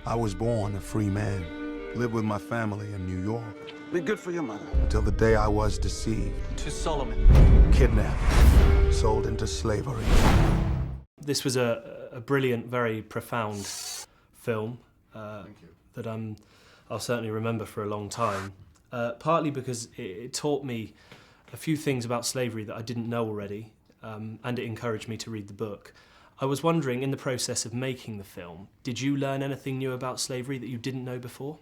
I was born a free man, lived with my family in New York. Be good for your mother. Until the day I was deceived. To Solomon. Kidnapped, sold into slavery. This was a brilliant, very profound film that I'll certainly remember for a long time. Partly because it taught me a few things about slavery that I didn't know already, and it encouraged me to read the book. I was wondering, in the process of making the film, did you learn anything new about slavery that you didn't know before?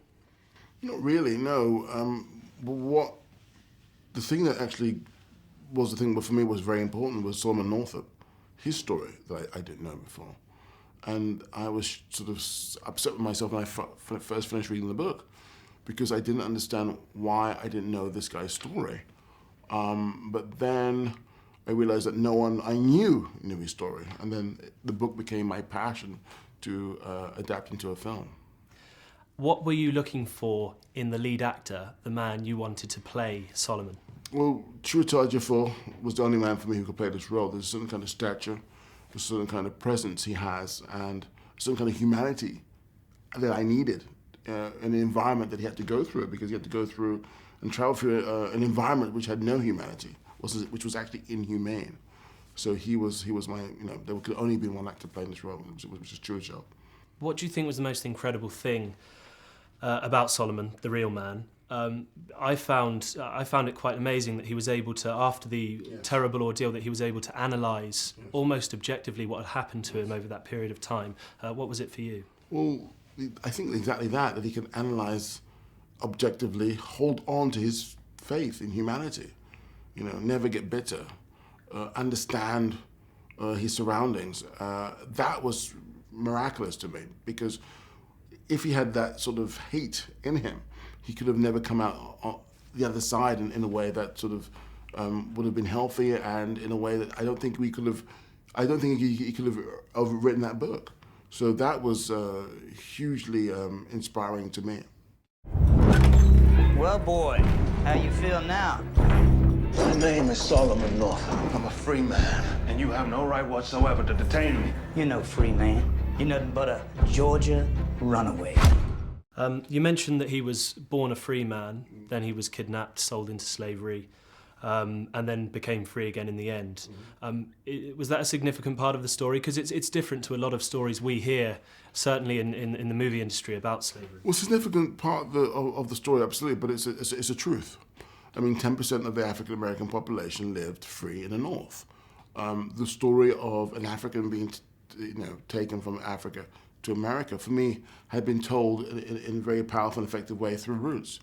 Not really, no. The thing that actually was the thing that for me was very important was Solomon Northup, his story that I didn't know before. And I was sort of upset with myself when I first finished reading the book, because I didn't understand why I didn't know this guy's story. But then I realized that no one I knew his story. And then the book became my passion to adapt into a film. What were you looking for in the lead actor, the man you wanted to play Solomon? Well, Chiwetel Ejiofor was the only man for me who could play this role. There's a certain kind of stature, a certain kind of presence he has, and a certain kind of humanity that I needed in the environment that he had to go through, because he had to go through and travel through an environment which had no humanity, which was actually inhumane. So he was my, there could only be one actor playing this role, which is Chiwetel. What do you think was the most incredible thing about Solomon, the real man? I found it quite amazing that he was able to, after the terrible ordeal, that he was able to analyse almost objectively what had happened to him over that period of time. What was it for you? Well, I think exactly that he can analyse objectively, hold on to his faith in humanity, never get bitter, understand his surroundings. That was miraculous to me, because if he had that sort of hate in him, he could have never come out on the other side in a way that sort of would have been healthy, and in a way that I don't think he could have written that book. So that was hugely inspiring to me. Well, boy, how you feel now? My name is Solomon Northup. I'm a free man, and you have no right whatsoever to detain me. You're no free man. You're nothing but a Georgia runaway. You mentioned that he was born a free man, then he was kidnapped, sold into slavery, and then became free again in the end. Was that a significant part of the story? Because it's different to a lot of stories we hear, certainly in the movie industry, about slavery. Well, significant part of the story, absolutely, but it's a truth. I mean, 10% of the African-American population lived free in the North. The story of an African being taken from Africa to America, for me, had been told in a very powerful and effective way through roots.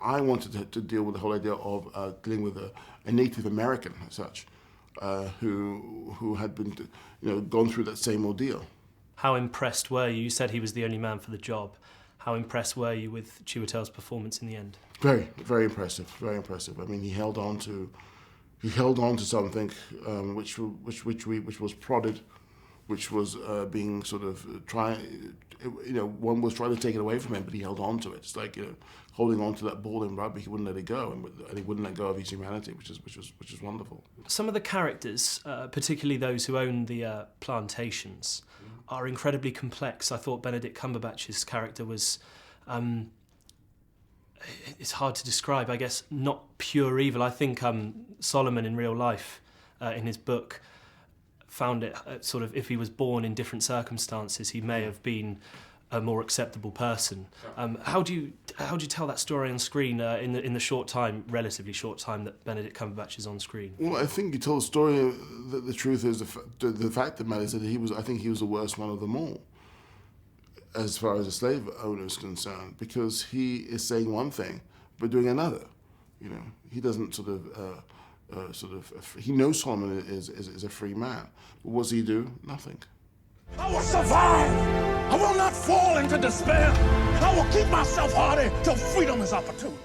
I wanted to deal with the whole idea of dealing with a Native American, as such, who had been, gone through that same ordeal. How impressed were you? You said he was the only man for the job. How impressed were you with Chiwetel's performance in the end? Very, very impressive. Very impressive. I mean, he held on to something which was prodded, which was being sort of one was trying to take it away from him, but he held on to it. It's like holding on to that ball in rugby. He wouldn't let it go, and he wouldn't let go of his humanity, which is wonderful. Some of the characters, particularly those who own the plantations, are incredibly complex. I thought Benedict Cumberbatch's character was, it's hard to describe, I guess, not pure evil. I think Solomon in real life, in his book, found it sort of, if he was born in different circumstances, he may have been a more acceptable person. How do you tell that story on screen in the relatively short time that Benedict Cumberbatch is on screen? Well, I think you tell the story. The truth is the fact that matters is that I think he was the worst one of them all, as far as the slave owner is concerned, because he is saying one thing but doing another. He doesn't he knows Solomon is a free man. But what does he do? Nothing. I will survive. I will not fall into despair. I will keep myself hardy till freedom is opportune.